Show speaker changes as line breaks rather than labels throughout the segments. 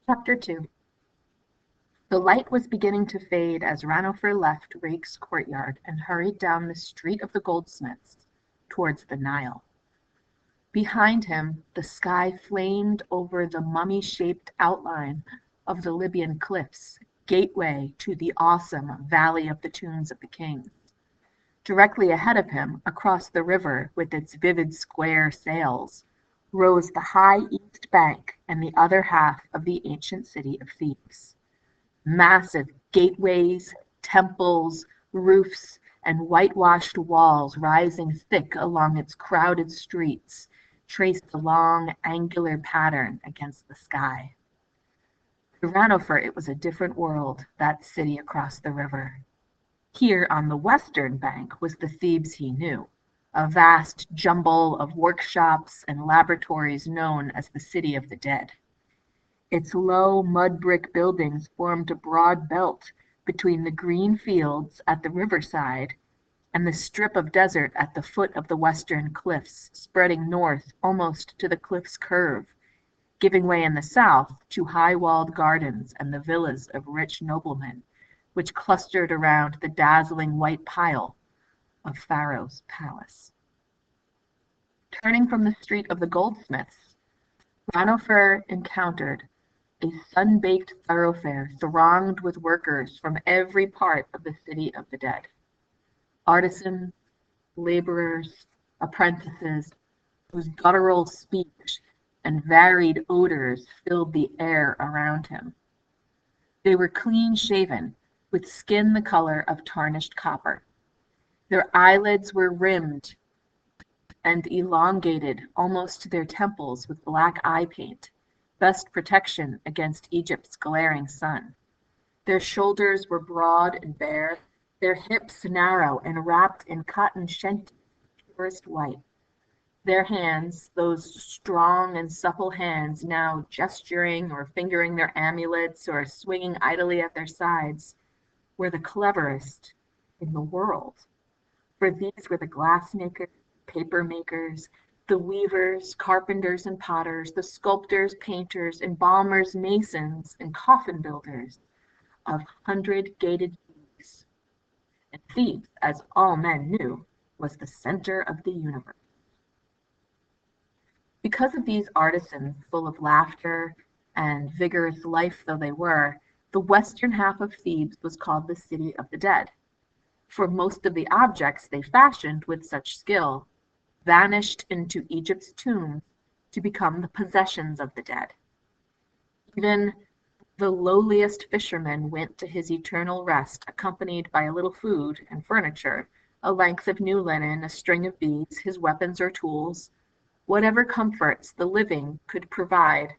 Chapter 2. The light was beginning to fade as Ranofer left Rake's courtyard and hurried down the street of the goldsmiths towards the Nile. Behind him, the sky flamed over the mummy-shaped outline of the Libyan cliffs, gateway to the awesome Valley of the Tombs of the Kings. Directly ahead of him, across the river with its vivid square sails, rose the high east bank and the other half of the ancient city of Thebes. Massive gateways, temples, roofs, and whitewashed walls rising thick along its crowded streets traced a long, angular pattern against the sky. To Ranofer it was a different world, that city across the river. Here on the western bank was the Thebes he knew, a vast jumble of workshops and laboratories known as the City of the Dead. Its low mud-brick buildings formed a broad belt between the green fields at the riverside and the strip of desert at the foot of the western cliffs, spreading north almost to the cliff's curve, giving way in the south to high-walled gardens and the villas of rich noblemen, which clustered around the dazzling white pile of Pharaoh's palace. Turning from the street of the goldsmiths, Ranofer encountered a sun-baked thoroughfare thronged with workers from every part of the City of the Dead. Artisans, laborers, apprentices, whose guttural speech and varied odors filled the air around him. They were clean-shaven, with skin the color of tarnished copper. Their eyelids were rimmed and elongated almost to their temples with black eye paint, best protection against Egypt's glaring sun. Their shoulders were broad and bare, their hips narrow and wrapped in cotton shenty, purest white. Their hands, those strong and supple hands now gesturing or fingering their amulets or swinging idly at their sides, were the cleverest in the world. For these were the glassmakers, paper makers, the weavers, carpenters and potters, the sculptors, painters, embalmers, masons, and coffin builders of 100-gated Thebes. And Thebes, as all men knew, was the center of the universe. Because of these artisans, full of laughter and vigorous life though they were, the western half of Thebes was called the City of the Dead, for most of the objects they fashioned with such skill vanished into Egypt's tombs to become the possessions of the dead. Even the lowliest fisherman went to his eternal rest accompanied by a little food and furniture, a length of new linen, a string of beads, his weapons or tools, whatever comforts the living could provide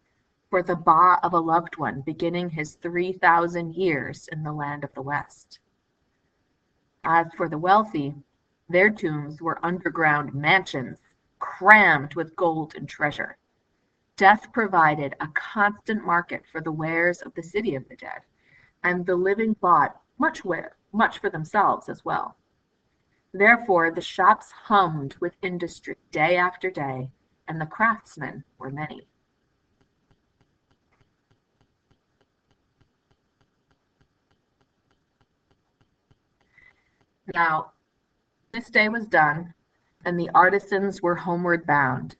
for the ba of a loved one beginning his 3,000 years in the land of the West. As for the wealthy, their tombs were underground mansions crammed with gold and treasure. Death provided a constant market for the wares of the City of the Dead, and the living bought much for themselves as well. Therefore, the shops hummed with industry day after day, and the craftsmen were many. Now, this day was done, and the artisans were homeward bound.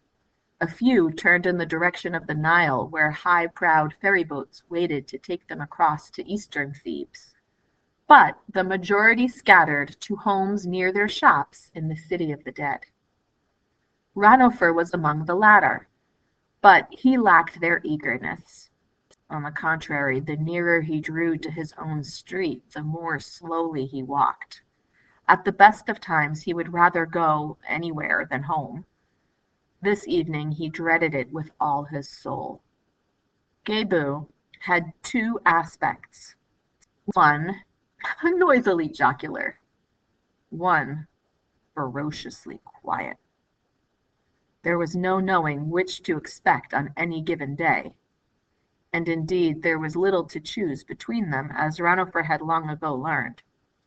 A few turned in the direction of the Nile, where high-prowed ferryboats waited to take them across to eastern Thebes. But the majority scattered to homes near their shops in the City of the Dead. Ranofer was among the latter, but he lacked their eagerness. On the contrary, the nearer he drew to his own street, the more slowly he walked. At the best of times he would rather go anywhere than home. This evening he dreaded it with all his soul. Gebu had two aspects. One, noisily jocular. One, ferociously quiet. There was no knowing which to expect on any given day. And indeed there was little to choose between them, as Ranofer had long ago learned.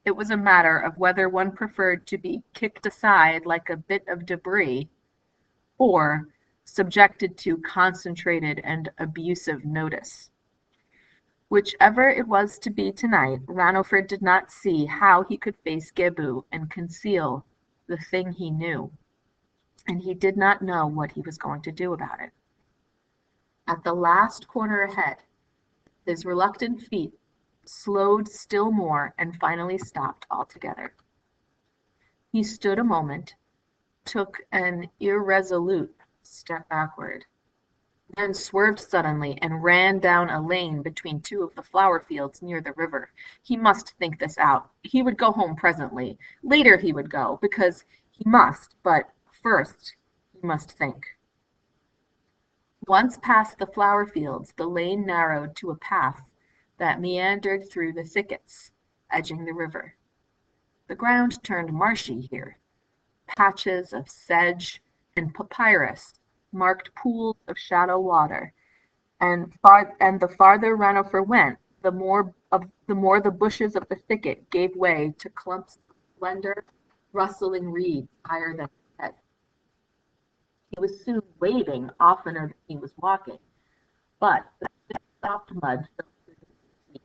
It was a matter of whether one preferred to be kicked aside like a bit of debris, or subjected to concentrated and abusive notice. Whichever it was to be tonight, Ranulford did not see how he could face Gebbu and conceal the thing he knew, and he did not know what he was going to do about it. At the last corner ahead, his reluctant feet slowed still more and finally stopped altogether. He stood a moment, took an irresolute step backward, then swerved suddenly and ran down a lane between two of the flower fields near the river. He must think this out. He would go home presently. Later he would go, because he must, but first he must think. Once past the flower fields, the lane narrowed to a path that meandered through the thickets, edging the river. The ground turned marshy here. Patches of sedge and papyrus marked pools of shallow water, and the farther Ranulph went, the more the bushes of the thicket gave way to clumps of slender, rustling reeds higher than his head. He was soon wading oftener than he was walking, but the soft mud filled his feet,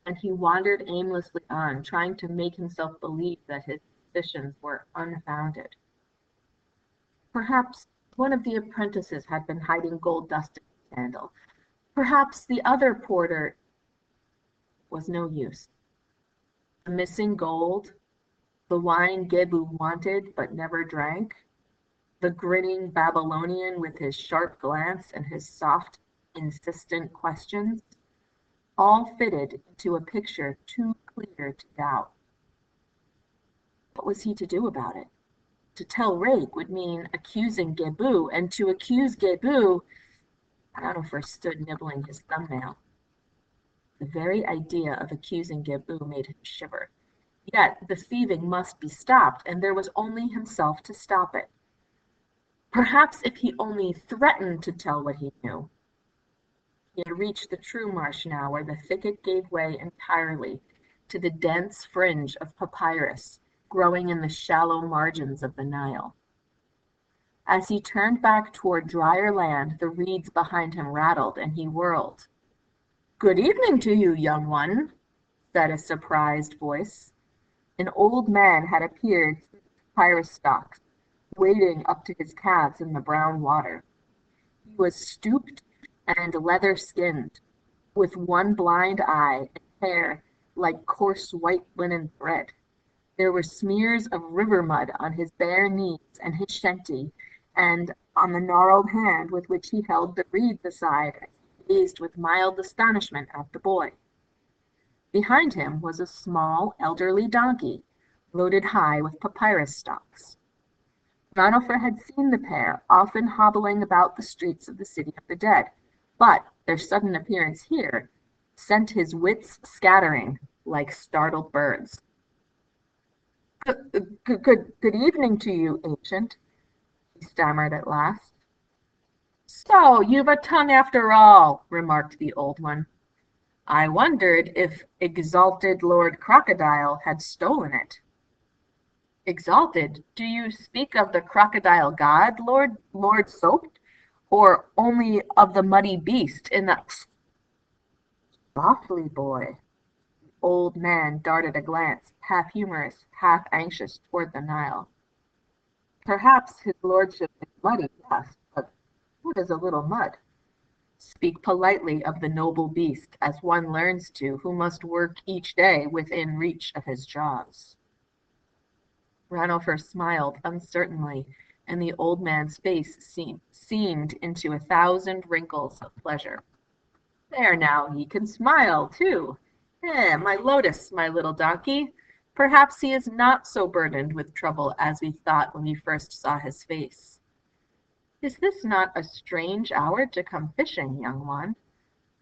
and he wandered aimlessly on, trying to make himself believe that his suspicions were unfounded. Perhaps one of the apprentices had been hiding gold dust in his sandal. Perhaps the other porter was no use. The missing gold, the wine Gebbu wanted but never drank, the grinning Babylonian with his sharp glance and his soft, insistent questions, all fitted into a picture too clear to doubt. What was he to do about it? To tell Rake would mean accusing Gebbu, and to accuse Gebbu, Ranulph stood nibbling his thumbnail. The very idea of accusing Gebbu made him shiver. Yet the thieving must be stopped, and there was only himself to stop it. Perhaps if he only threatened to tell what he knew. He had reached the true marsh now, where the thicket gave way entirely to the dense fringe of papyrus growing in the shallow margins of the Nile. As he turned back toward drier land, the reeds behind him rattled, and he whirled. "Good evening to you, young one," said a surprised voice. An old man had appeared through the papyrus stalks, wading up to his calves in the brown water. He was stooped and leather-skinned, with one blind eye and hair like coarse white linen thread. There were smears of river mud on his bare knees and his shenty, and on the gnarled hand with which he held the reeds aside as he gazed with mild astonishment at the boy. Behind him was a small, elderly donkey, loaded high with papyrus stalks. Ranulph had seen the pair often hobbling about the streets of the city of the dead, but their sudden appearance here sent his wits scattering like startled birds. Good evening to you, ancient," he stammered at last. "So you've a tongue after all," remarked the old one. "I wondered if exalted Lord Crocodile had stolen it." "Exalted? Do you speak of the crocodile god, Lord Soaped, or only of the muddy beast in the—" "Softly, boy." The old man darted a glance, half humorous, half anxious, toward the Nile. "Perhaps his lordship is muddy, yes, but what is a little mud? Speak politely of the noble beast, as one learns to who must work each day within reach of his jaws." Ranulph smiled uncertainly, and the old man's face seamed into 1,000 wrinkles of pleasure. "There now, he can smile, too. My lotus, my little donkey. Perhaps he is not so burdened with trouble as we thought when we first saw his face. Is this not a strange hour to come fishing, young one?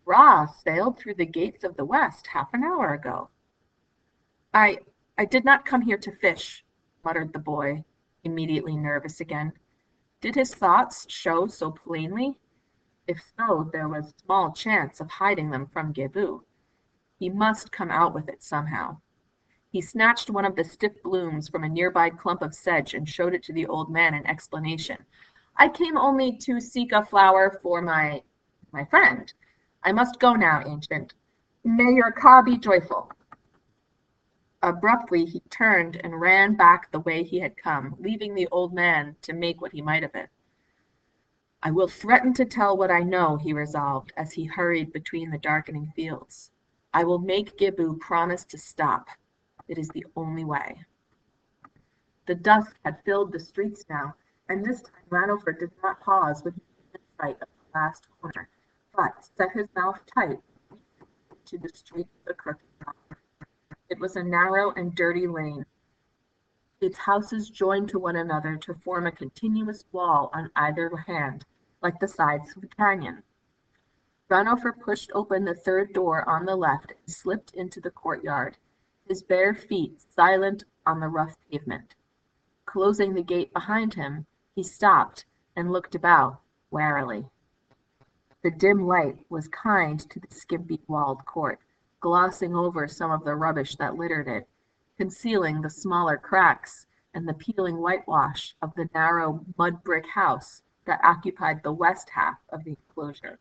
Ra sailed through the gates of the west half an hour ago." I did not come here to fish," muttered the boy, immediately nervous again. Did his thoughts show so plainly? If so, there was small chance of hiding them from Gebbu. He must come out with it somehow. He snatched one of the stiff blooms from a nearby clump of sedge and showed it to the old man in explanation. "I came only to seek a flower for my friend. I must go now, ancient. May your ka be joyful." Abruptly he turned and ran back the way he had come, leaving the old man to make what he might of it. "I will threaten to tell what I know," he resolved, as he hurried between the darkening fields. "I will make Gibu promise to stop. It is the only way." The dusk had filled the streets now, and this time Ranoford did not pause when he came in sight of the last corner, but set his mouth tight to the street of the crooked road. It was a narrow and dirty lane. Its houses joined to one another to form a continuous wall on either hand, like the sides of a canyon. Ranoford pushed open the third door on the left and slipped into the courtyard, his bare feet silent on the rough pavement. Closing the gate behind him, he stopped and looked about warily. The dim light was kind to the skimpy walled court, glossing over some of the rubbish that littered it, concealing the smaller cracks and the peeling whitewash of the narrow mud-brick house that occupied the west half of the enclosure.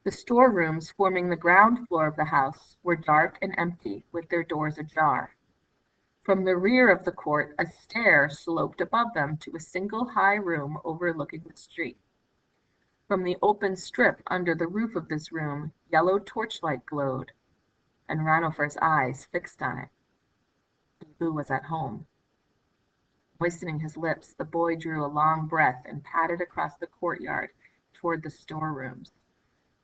The storerooms forming the ground floor of the house were dark and empty, with their doors ajar. From the rear of the court a stair sloped above them to a single high room overlooking the street. From the open strip under the roof of this room yellow torchlight glowed, and Ranoford's eyes fixed on it. Gibu was at home. Moistening his lips, the boy drew a long breath and padded across the courtyard toward the storerooms.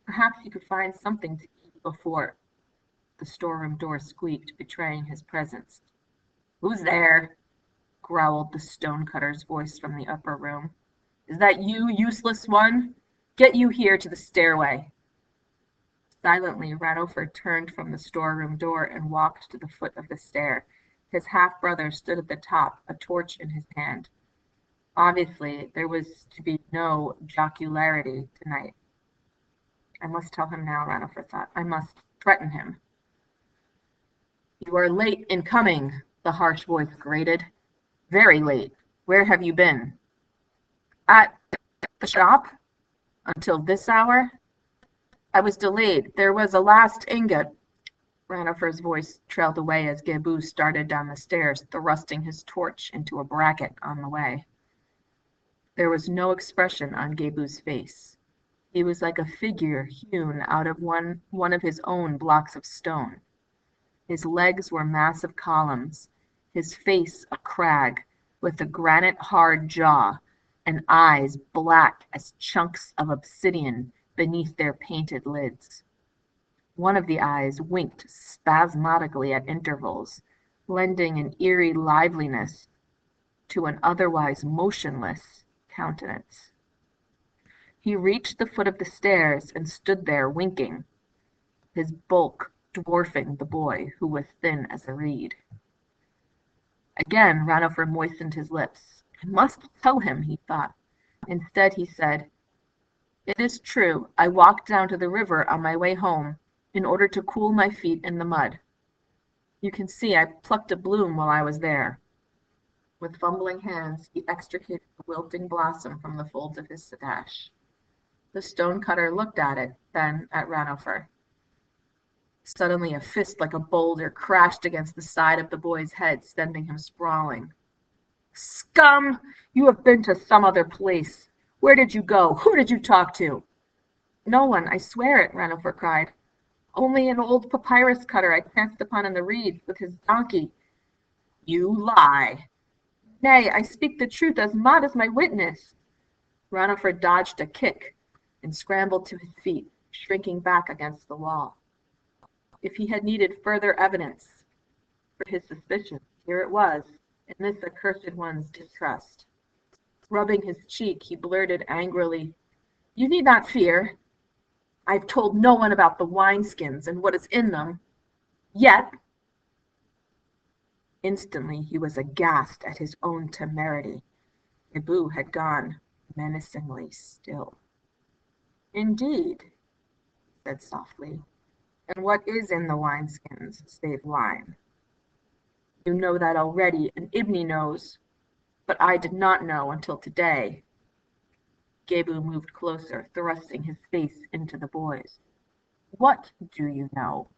Perhaps he could find something to eat before. The storeroom door squeaked, betraying his presence. "Who's there?" growled the stonecutter's voice from the upper room. "Is that you, useless one? Get you here to the stairway." Silently, Ranoford turned from the storeroom door and walked to the foot of the stair. His half-brother stood at the top, a torch in his hand. Obviously, there was to be no jocularity tonight. I must tell him now, Ranoford thought. I must threaten him. "You are late in coming," the harsh voice grated. "Very late. Where have you been?" "At the shop. Until this hour?" "I was delayed. There was a last ingot." Ranoford's voice trailed away as Gibu started down the stairs, thrusting his torch into a bracket on the way. There was no expression on Gibu's face. He was like a figure hewn out of one of his own blocks of stone. His legs were massive columns, his face a crag, with a granite-hard jaw, and eyes black as chunks of obsidian beneath their painted lids. One of the eyes winked spasmodically at intervals, lending an eerie liveliness to an otherwise motionless countenance. He reached the foot of the stairs and stood there winking, his bulk dwarfing the boy, who was thin as a reed. Again Ranoford moistened his lips. I must tell him, he thought. Instead he said, "It is true, I walked down to the river on my way home, in order to cool my feet in the mud. You can see I plucked a bloom while I was there." With fumbling hands he extricated a wilting blossom from the folds of his sash. The stonecutter looked at it, then at Ranoford. Suddenly a fist like a boulder crashed against the side of the boy's head, sending him sprawling. "Scum! You have been to some other place. Where did you go? Who did you talk to?" "No one, I swear it," Ranoford cried. "Only an old papyrus cutter I chanced upon in the reeds with his donkey." "You lie." "Nay, I speak the truth as Maud is my witness." Ranoford dodged a kick and scrambled to his feet, shrinking back against the wall. If he had needed further evidence for his suspicion, here it was, in this accursed one's distrust. Rubbing his cheek, he blurted angrily, "You need not fear. I've told no one about the wineskins and what is in them. Yet." Instantly he was aghast at his own temerity. Gibu had gone menacingly still. "Indeed," he said softly. "And what is in the wineskins save wine?" "You know that already, and Ibni knows. But I did not know until today." Gibu moved closer, thrusting his face into the boy's. What do you know?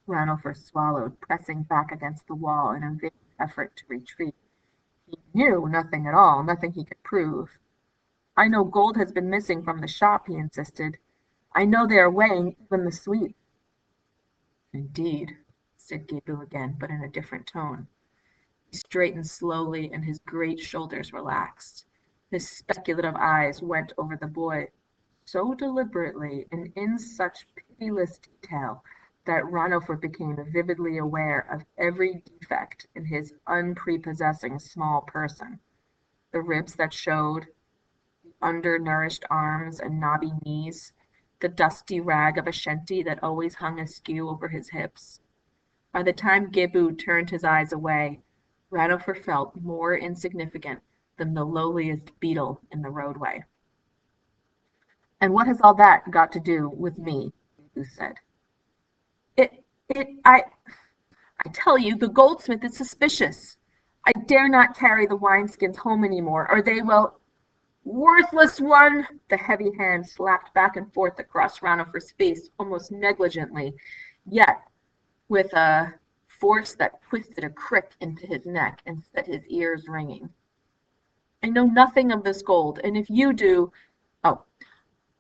Ranofer swallowed, pressing back against the wall in a vain effort to retreat. He knew nothing at all, nothing he could prove. I know gold has been missing from the shop, he insisted. I know they are weighing even the sweets. Indeed, said Gebel again, but in a different tone. He straightened slowly, and his great shoulders relaxed. His speculative eyes went over the boy so deliberately and in such pitiless detail that Ranofer became vividly aware of every defect in his unprepossessing small person. The ribs that showed, the undernourished arms and knobby knees, the dusty rag of a shenty that always hung askew over his hips. By the time Gebel turned his eyes away, Ranofer felt more insignificant than the lowliest beetle in the roadway. And what has all that got to do with me? Gebel said. It, I tell you, the goldsmith is suspicious. I dare not carry the wineskins home any more, or they will. Worthless one! The heavy hand slapped back and forth across Ranofer's face almost negligently, yet with a force that twisted a crick into his neck and set his ears ringing. I know nothing of this gold, and if you do, oh,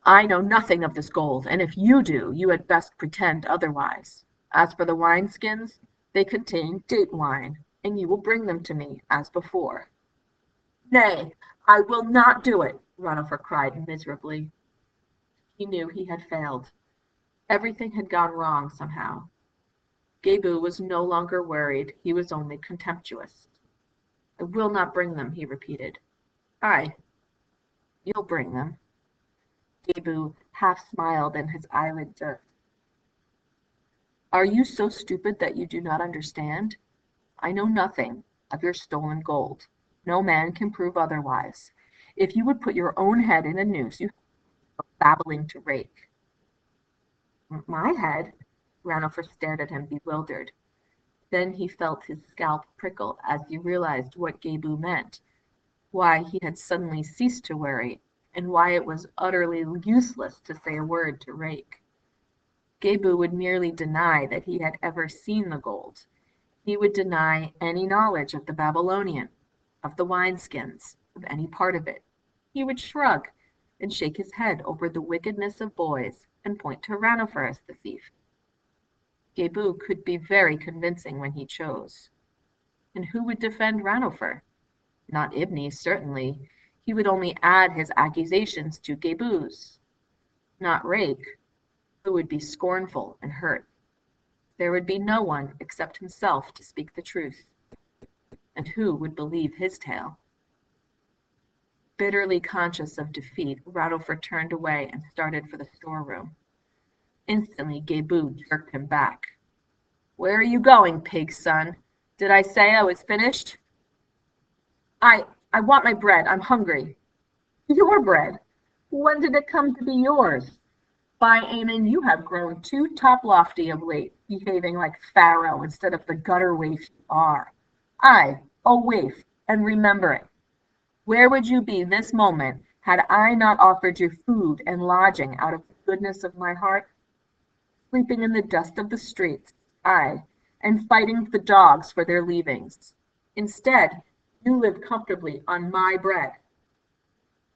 I know nothing of this gold, and if you do, you had best pretend otherwise. As for the wineskins, they contain date wine, and you will bring them to me as before. Nay, I will not do it, Ranofer cried miserably. He knew he had failed. Everything had gone wrong somehow. Gebel was no longer worried, he was only contemptuous. I will not bring them, he repeated. Aye, you'll bring them. Gebel half smiled and his eyelid jerked. Are you so stupid that you do not understand? I know nothing of your stolen gold. No man can prove otherwise. If you would put your own head in a noose, you are babbling to rake. My head? Ranofer stared at him, bewildered. Then he felt his scalp prickle as he realized what Gebel meant, why he had suddenly ceased to worry, and why it was utterly useless to say a word to Rake. Gebel would merely deny that he had ever seen the gold. He would deny any knowledge of the Babylonian, of the wineskins, of any part of it. He would shrug and shake his head over the wickedness of boys and point to Ranofer as the thief. Gebel could be very convincing when he chose. And who would defend Ranofer? Not Ibni, certainly. He would only add his accusations to Gebel's. Not Rake, who would be scornful and hurt. There would be no one except himself to speak the truth. And who would believe his tale? Bitterly conscious of defeat, Ranofer turned away and started for the storeroom. Instantly, Gebel jerked him back. Where are you going, pig's son? Did I say I was finished? I want my bread. I'm hungry. Your bread? When did it come to be yours? By Amen, you have grown too top-lofty of late, behaving like Pharaoh instead of the gutter waif you are. I, a waif, and remember it. Where would you be this moment had I not offered you food and lodging out of the goodness of my heart? Sleeping in the dust of the streets, aye, and fighting the dogs for their leavings. Instead, you live comfortably on my bread.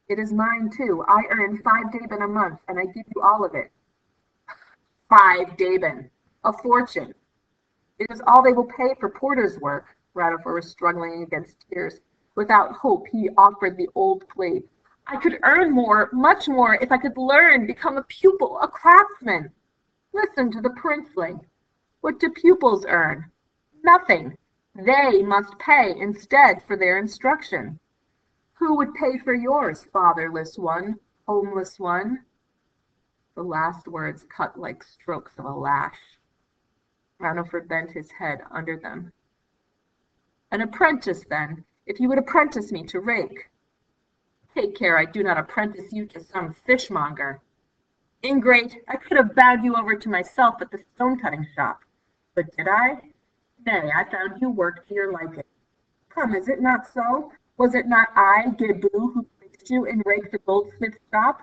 It is mine too. I earn 5 daben a month, and I give you all of it. 5 daben, a fortune. It is all they will pay for porter's work. Ranofer was struggling against tears. Without hope, he offered the old plea. I could earn more, much more, if I could learn, become a pupil, a craftsman. Listen to the princeling. What do pupils earn? Nothing. They must pay instead for their instruction. Who would pay for yours, fatherless one, homeless one? The last words cut like strokes of a lash. Ranofer bent his head under them. An apprentice, then, if you would apprentice me to Rake. Take care I do not apprentice you to some fishmonger. Ingrate, I could have bound you over to myself at the stone-cutting shop. But did I? Nay, I found you work to your liking. Come, is it not so? Was it not I, Gebel, who fixed you in Rake the goldsmith's shop?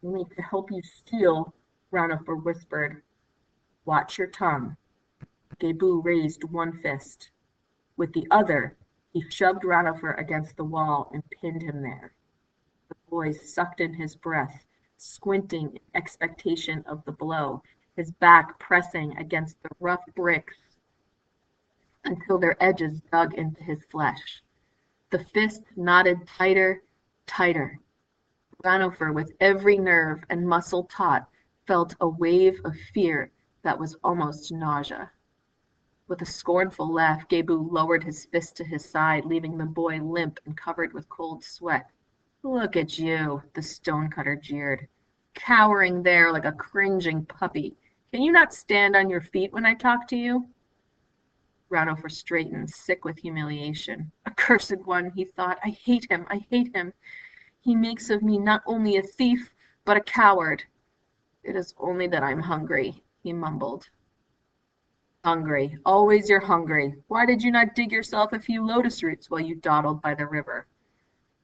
You need to help you steal Ranifer whispered, "Watch your tongue." Gebu raised one fist. With the other, he shoved Ranifer against the wall and pinned him there. The boy sucked in his breath, squinting in expectation of the blow, his back pressing against the rough bricks until their edges dug into his flesh. The fist knotted tighter, tighter. Ranifer, with every nerve and muscle taut, felt a wave of fear that was almost nausea. With a scornful laugh, Gebu lowered his fist to his side, leaving the boy limp and covered with cold sweat. "Look at you," the stonecutter jeered, "cowering there like a cringing puppy. Can you not stand on your feet when I talk to you?" Ranifer straightened, sick with humiliation. "Accursed one," he thought. "I hate him. I hate him. He makes of me not only a thief, but a coward. It is only that I'm hungry," he mumbled. "Hungry. Always you're hungry. Why did you not dig yourself a few lotus roots while you dawdled by the river?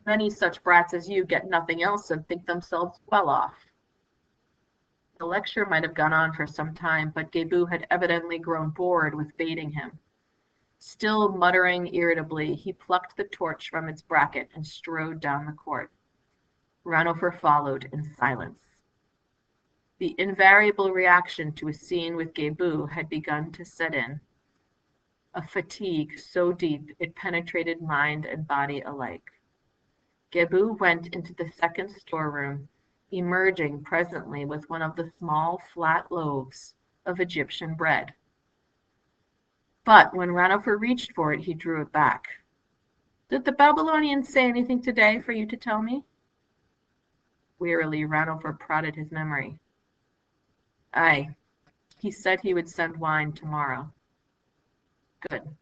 Many such brats as you get nothing else and think themselves well off." The lecture might have gone on for some time, but Gebu had evidently grown bored with baiting him. Still muttering irritably, he plucked the torch from its bracket and strode down the court. Ranifer followed in silence. The invariable reaction to a scene with Gebu had begun to set in, a fatigue so deep it penetrated mind and body alike. Gebu went into the second storeroom, emerging presently with one of the small flat loaves of Egyptian bread. But when Ranifer reached for it, he drew it back. "Did the Babylonians say anything today for you to tell me?" Wearily, Ranifer prodded his memory. "Aye, he said he would send wine tomorrow." "Good."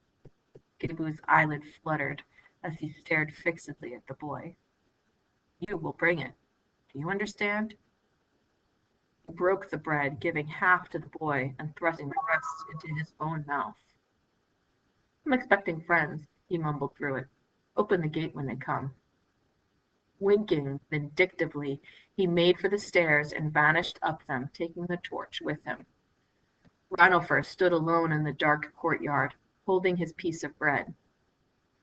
Gebu's eyelid fluttered as he stared fixedly at the boy. "You will bring it. Do you understand?" He broke the bread, giving half to the boy and thrusting the rest into his own mouth. "I'm expecting friends," he mumbled through it. "Open the gate when they come." Winking vindictively, he made for the stairs and vanished up them, taking the torch with him. Ranifer stood alone in the dark courtyard, holding his piece of bread.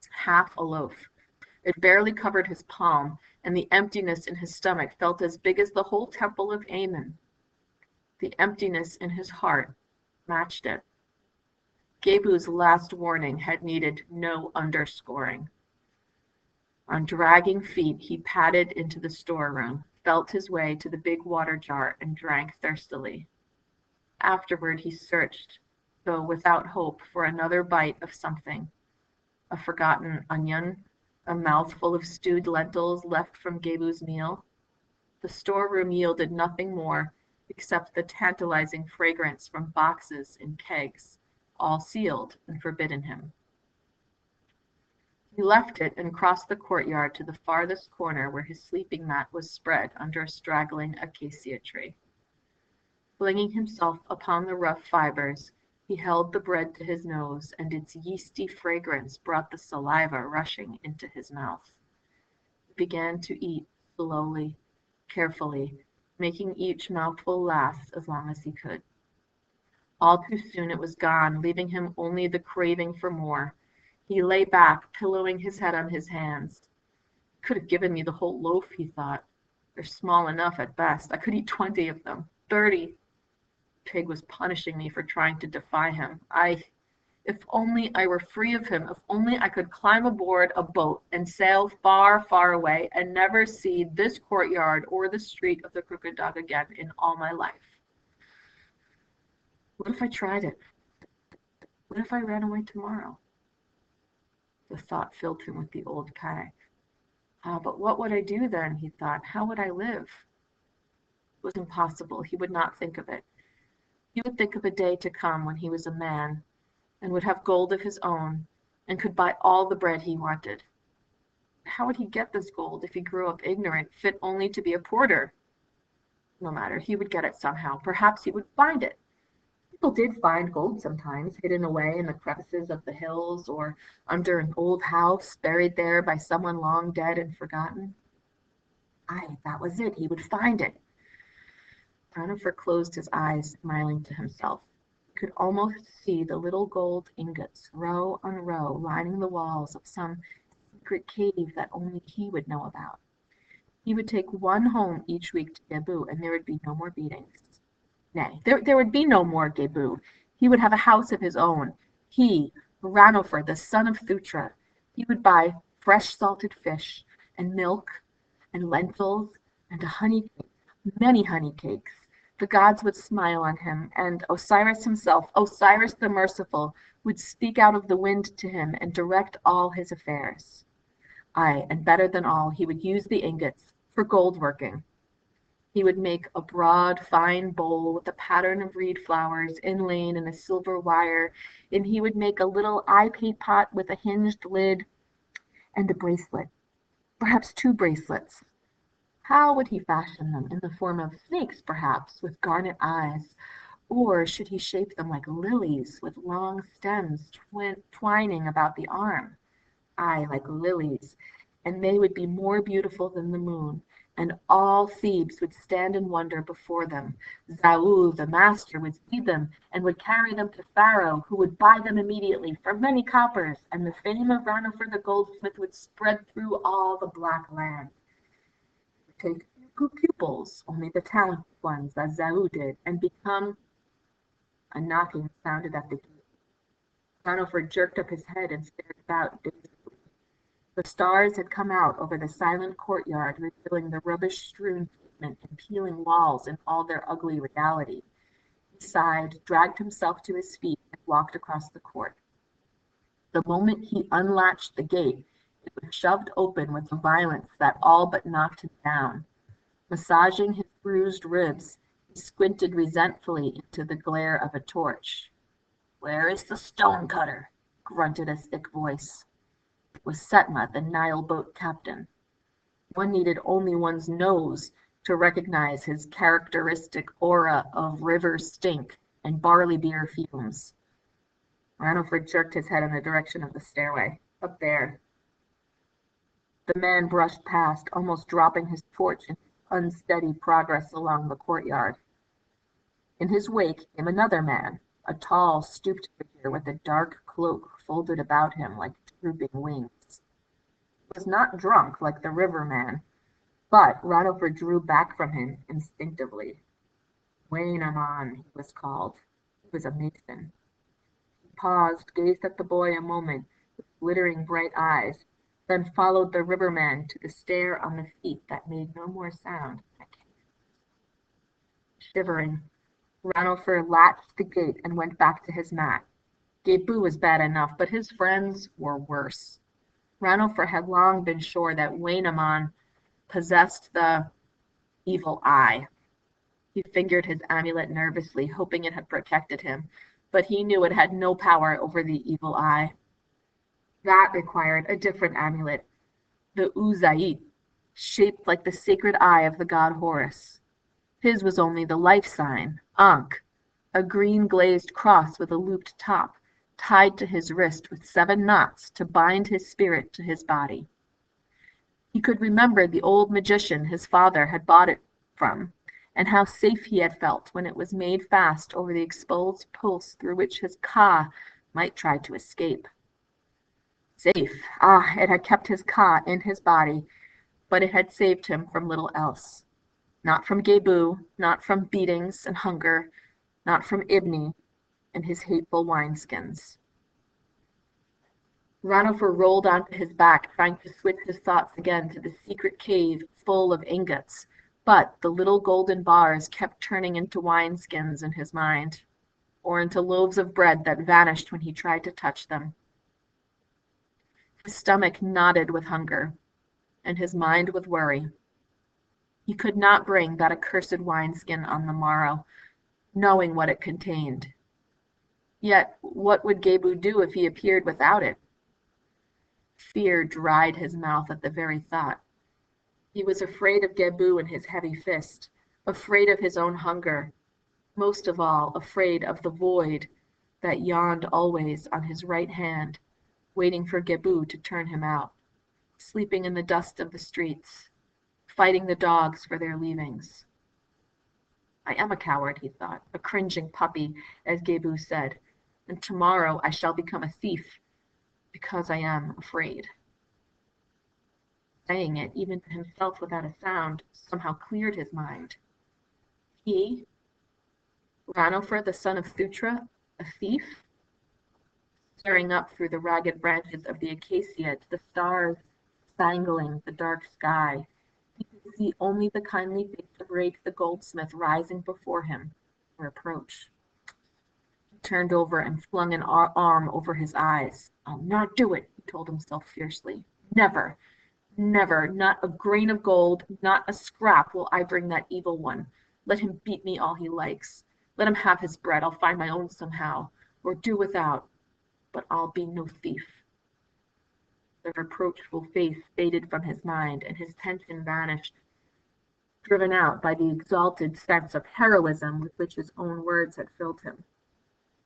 Half a loaf. It barely covered his palm, and the emptiness in his stomach felt as big as the whole temple of Ammon. The emptiness in his heart matched it. Gebu's last warning had needed no underscoring. On dragging feet, he padded into the storeroom, felt his way to the big water jar, and drank thirstily. Afterward, he searched, though without hope, for another bite of something. A forgotten onion, a mouthful of stewed lentils left from Gebu's meal. The storeroom yielded nothing more except the tantalizing fragrance from boxes and kegs, all sealed and forbidden him. He left it and crossed the courtyard to the farthest corner where his sleeping mat was spread under a straggling acacia tree. Flinging himself upon the rough fibers, he held the bread to his nose, and its yeasty fragrance brought the saliva rushing into his mouth. He began to eat slowly, carefully, making each mouthful last as long as he could. All too soon it was gone, leaving him only the craving for more. He lay back, pillowing his head on his hands. "Could have given me the whole loaf," he thought. "They're small enough at best. I could eat 20 of them, 30. Pig was punishing me for trying to defy him. If only I were free of him, if only I could climb aboard a boat and sail far, far away and never see this courtyard or the street of the Crooked Dog again in all my life. What if I tried it? What if I ran away tomorrow?" The thought filled him with the old panic. But what would I do then, he thought. How would I live? It was impossible. He would not think of it. He would think of a day to come when he was a man, and would have gold of his own, and could buy all the bread he wanted. How would he get this gold if he grew up ignorant, fit only to be a porter? No matter, he would get it somehow. Perhaps he would find it. People did find gold sometimes, hidden away in the crevices of the hills or under an old house, buried there by someone long dead and forgotten. Aye, that was it. He would find it. Ranifer closed his eyes, smiling to himself. He could almost see the little gold ingots, row on row, lining the walls of some secret cave that only he would know about. He would take one home each week to Gebu, and there would be no more beatings. Nay, there would be no more Gebu. He would have a house of his own. He, Ranofer, the son of Thutra. He would buy fresh salted fish, and milk, and lentils, and a honey cake, many honey cakes. The gods would smile on him, and Osiris himself, Osiris the merciful, would speak out of the wind to him and direct all his affairs. Aye, and better than all, he would use the ingots for gold working. He would make a broad, fine bowl with a pattern of reed flowers inlaid in a silver wire, and he would make a little eye-paint pot with a hinged lid and a bracelet, perhaps two bracelets. How would he fashion them? In the form of snakes, perhaps, with garnet eyes, or should he shape them like lilies with long stems twining about the arm? Aye, like lilies, and they would be more beautiful than the moon, and all Thebes would stand in wonder before them. Zau, the master, would see them and would carry them to Pharaoh, who would buy them immediately for many coppers, and the fame of Ranofer the goldsmith would spread through all the Black Land. Take few pupils, only the talented ones, as Zau did, and become. A knocking sounded at the gate. Ranofer jerked up his head and stared about dazedly. The stars had come out over the silent courtyard, revealing the rubbish-strewn pavement and peeling walls in all their ugly reality. He sighed, dragged himself to his feet, and walked across the court. The moment he unlatched the gate, it was shoved open with a violence that all but knocked him down. Massaging his bruised ribs, he squinted resentfully into the glare of a torch. "Where is the stone-cutter?" grunted a thick voice. It was Setma, the Nile boat captain. One needed only one's nose to recognize his characteristic aura of river stink and barley beer fumes. Ranofer jerked his head in the direction of the stairway. Up there. The man brushed past, almost dropping his torch in his unsteady progress along the courtyard. In his wake came another man, a tall, stooped figure with a dark cloak folded about him like drooping wings. He was not drunk like the riverman, but Ranofer drew back from him instinctively. Wainaman, he was called. He was a mason. He paused, gazed at the boy a moment with glittering bright eyes, then followed the riverman to the stair on the feet that made no more sound. Shivering, Ranofer latched the gate and went back to his mat. Gebu was bad enough, but his friends were worse. Ranofer had long been sure that Wainaman possessed the evil eye. He fingered his amulet nervously, hoping it had protected him, but he knew it had no power over the evil eye. That required a different amulet, the Uzait, shaped like the sacred eye of the god Horus. His was only the life sign, Ankh, a green glazed cross with a looped top, tied to his wrist with 7 knots to bind his spirit to his body. He could remember the old magician his father had bought it from, and how safe he had felt when it was made fast over the exposed pulse through which his Ka might try to escape. Safe. Ah, it had kept his Ka in his body, but it had saved him from little else. Not from Gebu, not from beatings and hunger, not from Ibni and his hateful wineskins. Ranofer rolled onto his back, trying to switch his thoughts again to the secret cave full of ingots, but the little golden bars kept turning into wineskins in his mind, or into loaves of bread that vanished when he tried to touch them. His stomach knotted with hunger, and his mind with worry. He could not bring that accursed wineskin on the morrow, knowing what it contained. Yet what would Gebu do if he appeared without it? Fear dried his mouth at the very thought. He was afraid of Gebu and his heavy fist, afraid of his own hunger, most of all afraid of the void that yawned always on his right hand, waiting for Gebu to turn him out, sleeping in the dust of the streets, fighting the dogs for their leavings. I am a coward, he thought, a cringing puppy, as Gebu said, and tomorrow I shall become a thief, because I am afraid. Saying it, even to himself without a sound, somehow cleared his mind. He, Ranofer, the son of Thutra, a thief? Staring up through the ragged branches of the acacia to the stars spangling the dark sky, he could see only the kindly face of Rake the goldsmith rising before him, reproach. He turned over and flung an arm over his eyes. I'll not do it, he told himself fiercely. Never, never, not a grain of gold, not a scrap will I bring that evil one. Let him beat me all he likes. Let him have his bread. I'll find my own somehow, or do without. But I'll be no thief. The reproachful face faded from his mind, and his tension vanished, driven out by the exalted sense of heroism with which his own words had filled him.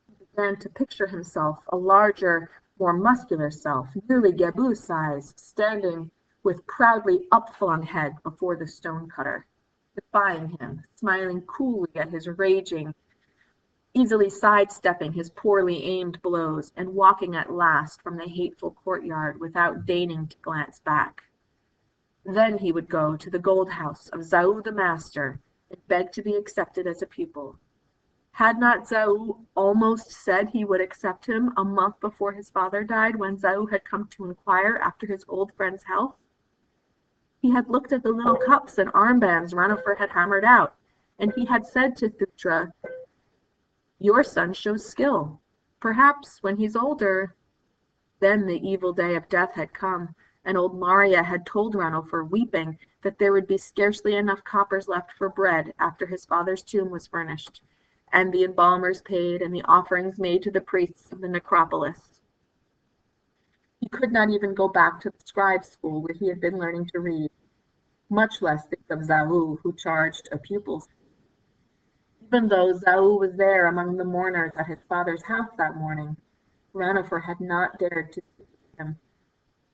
He began to picture himself, a larger, more muscular self, nearly Gebu's size, standing with proudly upflung head before the stonecutter, defying him, smiling coolly at his raging, easily sidestepping his poorly aimed blows, and walking at last from the hateful courtyard without deigning to glance back. Then he would go to the gold house of Zau the master and beg to be accepted as a pupil. Had not Zau almost said he would accept him a month before his father died, when Zau had come to inquire after his old friend's health? He had looked at the little cups and armbands Ranofer had hammered out, and he had said to Thutra, your son shows skill. Perhaps when he's older. Then the evil day of death had come, and old Maria had told Ranofer, weeping, that there would be scarcely enough coppers left for bread after his father's tomb was furnished, and the embalmers paid, and the offerings made to the priests of the necropolis. He could not even go back to the scribe school where he had been learning to read, much less think of Zau, who charged a pupil's fee. Even though Zau was there among the mourners at his father's house that morning, Ranofer had not dared to speak to him,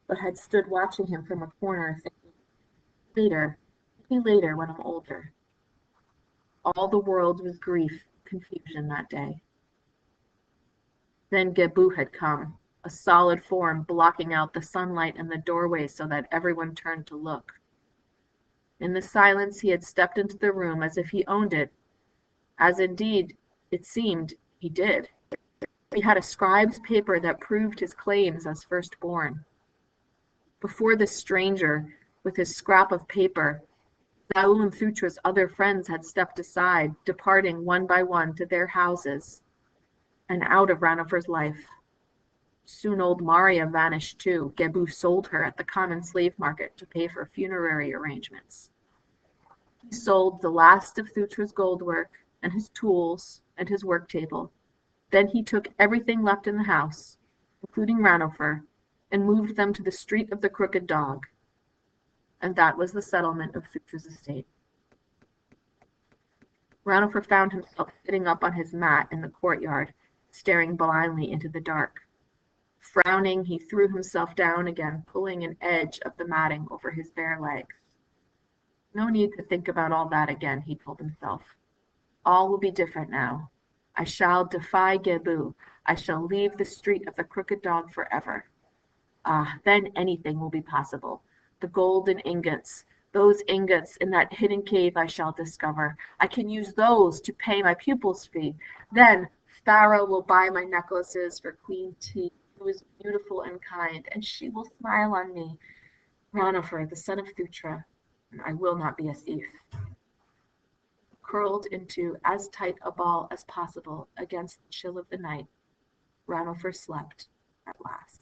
but had stood watching him from a corner, thinking, later, maybe later when I'm older. All the world was grief, confusion that day. Then Gebu had come, a solid form blocking out the sunlight in the doorway so that everyone turned to look. In the silence he had stepped into the room as if he owned it, as indeed it seemed he did. He had a scribe's paper that proved his claims as firstborn. Before this stranger, with his scrap of paper, Zau and Thutra's other friends had stepped aside, departing one by one to their houses and out of Ranofer's life. Soon old Maria vanished too. Gebu sold her at the common slave market to pay for funerary arrangements. He sold the last of Thutra's gold work, and his tools, and his work table. Then he took everything left in the house, including Ranofer, and moved them to the street of the Crooked Dog. And that was the settlement of Thutra's estate. Ranofer found himself sitting up on his mat in the courtyard, staring blindly into the dark. Frowning, he threw himself down again, pulling an edge of the matting over his bare legs. No need to think about all that again, he told himself. All will be different now. I shall defy Gebu. I shall leave the street of the Crooked Dog forever. Ah, then anything will be possible. The golden ingots, those ingots in that hidden cave I shall discover. I can use those to pay my pupil's fee. Then Pharaoh will buy my necklaces for Queen T, who is beautiful and kind, and she will smile on me, Ranofer, the son of Thutra, and I will not be a thief. Curled into as tight a ball as possible against the chill of the night, Ranofer slept at last.